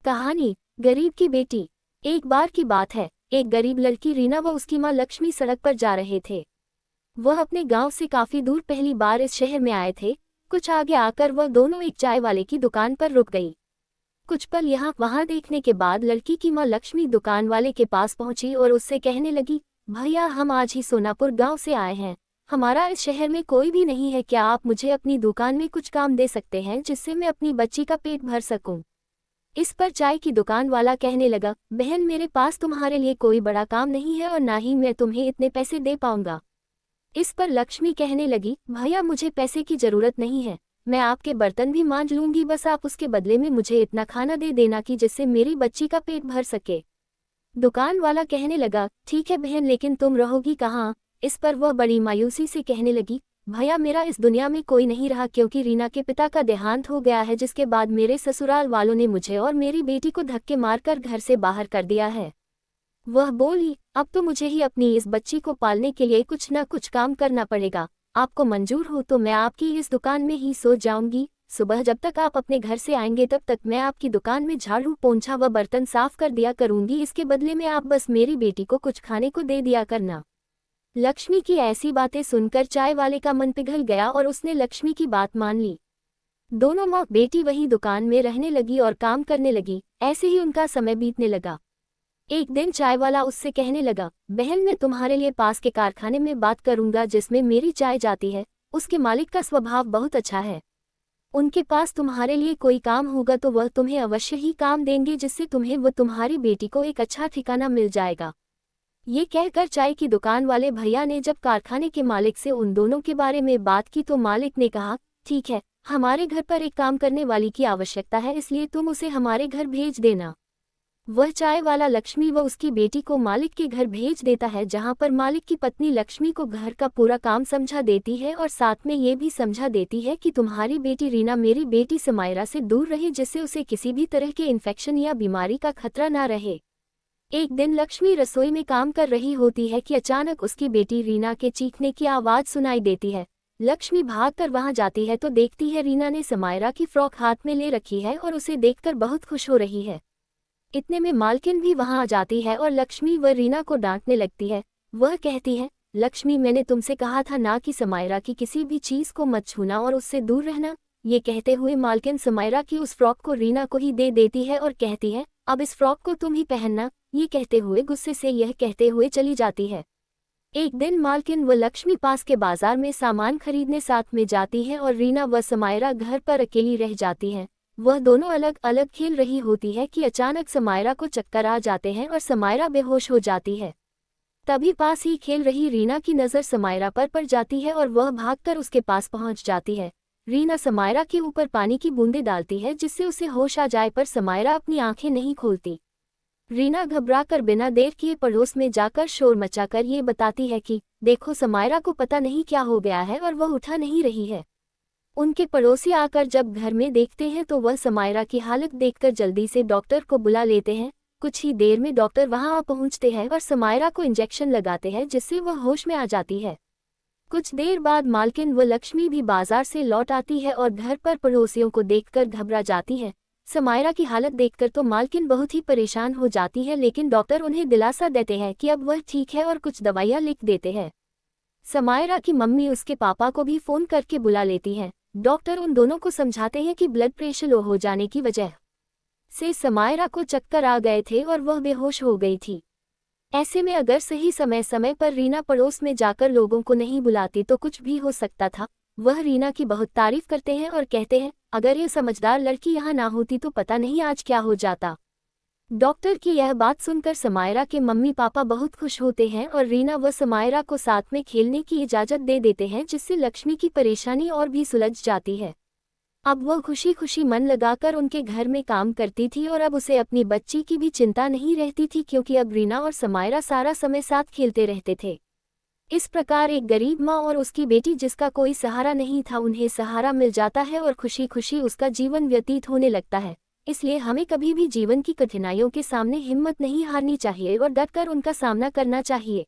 कहानी गरीब की बेटी। एक बार की बात है, एक गरीब लड़की रीना व उसकी मां लक्ष्मी सड़क पर जा रहे थे। वह अपने गांव से काफी दूर पहली बार इस शहर में आए थे। कुछ आगे आकर वह दोनों एक चाय वाले की दुकान पर रुक गई। कुछ पल यहाँ वहां देखने के बाद लड़की की मां लक्ष्मी दुकान वाले के पास पहुंची और उससे कहने लगी, भैया हम आज ही सोनापुर गांव से आए हैं। हमारा इस शहर में कोई भी नहीं है, क्या आप मुझे अपनी दुकान में कुछ काम दे सकते हैं जिससे मैं अपनी बच्ची का पेट भर सकूं। इस पर चाय की दुकान वाला कहने लगा, बहन मेरे पास तुम्हारे लिए कोई बड़ा काम नहीं है और ना ही मैं तुम्हें इतने पैसे दे पाऊंगा। इस पर लक्ष्मी कहने लगी, भैया मुझे पैसे की जरूरत नहीं है, मैं आपके बर्तन भी मांज लूंगी, बस आप उसके बदले में मुझे इतना खाना दे देना कि जिससे मेरी बच्ची का पेट भर सके। दुकान वाला कहने लगा, ठीक है बहन, लेकिन तुम रहोगी कहाँ। इस पर वह बड़ी मायूसी से कहने लगी, भैया मेरा इस दुनिया में कोई नहीं रहा, क्योंकि रीना के पिता का देहांत हो गया है, जिसके बाद मेरे ससुराल वालों ने मुझे और मेरी बेटी को धक्के मारकर घर से बाहर कर दिया है। वह बोली, अब तो मुझे ही अपनी इस बच्ची को पालने के लिए कुछ न कुछ काम करना पड़ेगा। आपको मंजूर हो तो मैं आपकी इस दुकान में ही सो जाऊंगी। सुबह जब तक आप अपने घर से आएंगे तब तक मैं आपकी दुकान में झाड़ू पोंछा व बर्तन साफ कर दिया करूंगी। इसके बदले में आप बस मेरी बेटी को कुछ खाने को दे दिया करना। लक्ष्मी की ऐसी बातें सुनकर चाय वाले का मन पिघल गया और उसने लक्ष्मी की बात मान ली। दोनों माँ बेटी वही दुकान में रहने लगी और काम करने लगी। ऐसे ही उनका समय बीतने लगा। एक दिन चाय वाला उससे कहने लगा, बहन मैं तुम्हारे लिए पास के कारखाने में बात करूंगा जिसमें मेरी चाय जाती है। उसके मालिक का स्वभाव बहुत अच्छा है। उनके पास तुम्हारे लिए कोई काम होगा तो वह तुम्हें अवश्य ही काम देंगे, जिससे तुम्हें व तुम्हारी बेटी को एक अच्छा ठिकाना मिल जाएगा। ये कहकर चाय की दुकान वाले भैया ने जब कारखाने के मालिक से उन दोनों के बारे में बात की तो मालिक ने कहा, ठीक है, हमारे घर पर एक काम करने वाली की आवश्यकता है, इसलिए तुम उसे हमारे घर भेज देना। वह चाय वाला लक्ष्मी व उसकी बेटी को मालिक के घर भेज देता है, जहां पर मालिक की पत्नी लक्ष्मी को घर का पूरा काम समझा देती है और साथ में ये भी समझा देती है कि तुम्हारी बेटी रीना मेरी बेटी समायरा से दूर रहे, जिससे उसे किसी भी तरह के इन्फेक्शन या बीमारी का खतरा ना रहे। एक दिन लक्ष्मी रसोई में काम कर रही होती है कि अचानक उसकी बेटी रीना के चीखने की आवाज़ सुनाई देती है। लक्ष्मी भागकर वहां जाती है तो देखती है रीना ने समायरा की फ्रॉक हाथ में ले रखी है और उसे देखकर बहुत खुश हो रही है। इतने में मालकिन भी वहां आ जाती है और लक्ष्मी व रीना को डांटने लगती है। वह कहती है, लक्ष्मी मैंने तुमसे कहा था ना कि समायरा की किसी भी चीज़ को मत छूना और उससे दूर रहना। ये कहते हुए मालकिन समायरा की उस फ्रॉक को रीना को ही दे देती है और कहती है, अब इस फ्रॉक को तुम ही पहनना। ये कहते हुए गुस्से से यह कहते हुए चली जाती है। एक दिन मालकिन व लक्ष्मी पास के बाजार में सामान खरीदने साथ में जाती है और रीना व समायरा घर पर अकेली रह जाती हैं। वह दोनों अलग अलग खेल रही होती है कि अचानक समायरा को चक्कर आ जाते हैं और समायरा बेहोश हो जाती है। तभी पास ही खेल रही रीना की नज़र समायरा पर पड़ जाती है और वह भागकर उसके पास पहुंच जाती है। रीना समायरा के ऊपर पानी की बूंदें डालती है जिससे उसे होश आ जाए, पर समायरा अपनी आंखें नहीं खोलती। रीना घबराकर बिना देर किए पड़ोस में जाकर शोर मचाकर ये बताती है कि देखो समायरा को पता नहीं क्या हो गया है और वह उठा नहीं रही है। उनके पड़ोसी आकर जब घर में देखते हैं तो वह समायरा की हालत देखकर जल्दी से डॉक्टर को बुला लेते हैं। कुछ ही देर में डॉक्टर वहां आ पहुंचते हैं और समायरा को इंजेक्शन लगाते हैं जिससे वह होश में आ जाती है। कुछ देर बाद मालकिन व लक्ष्मी भी बाजार से लौट आती है और घर पर पड़ोसियों को देखकर घबरा जाती है। समायरा की हालत देखकर तो मालकिन बहुत ही परेशान हो जाती है, लेकिन डॉक्टर उन्हें दिलासा देते हैं कि अब वह ठीक है और कुछ दवाइयाँ लिख देते हैं। समायरा की मम्मी उसके पापा को भी फ़ोन करके बुला लेती हैं। डॉक्टर उन दोनों को समझाते हैं कि ब्लड प्रेशर लो हो जाने की वजह से समायरा को चक्कर आ गए थे और वह बेहोश हो गई थी। ऐसे में अगर सही समय पर रीना पड़ोस में जाकर लोगों को नहीं बुलाती तो कुछ भी हो सकता था। वह रीना की बहुत तारीफ करते हैं और कहते हैं, अगर ये समझदार लड़की यहाँ ना होती तो पता नहीं आज क्या हो जाता। डॉक्टर की यह बात सुनकर समायरा के मम्मी पापा बहुत खुश होते हैं और रीना व समायरा को साथ में खेलने की इजाज़त दे देते हैं, जिससे लक्ष्मी की परेशानी और भी सुलझ जाती है। अब वह खुशी खुशी मन लगाकर उनके घर में काम करती थी और अब उसे अपनी बच्ची की भी चिंता नहीं रहती थी, क्योंकि अब रीना और समायरा सारा समय साथ खेलते रहते थे। इस प्रकार एक गरीब माँ और उसकी बेटी जिसका कोई सहारा नहीं था, उन्हें सहारा मिल जाता है और खुशी खुशी उसका जीवन व्यतीत होने लगता है। इसलिए हमें कभी भी जीवन की कठिनाइयों के सामने हिम्मत नहीं हारनी चाहिए और डटकर उनका सामना करना चाहिए।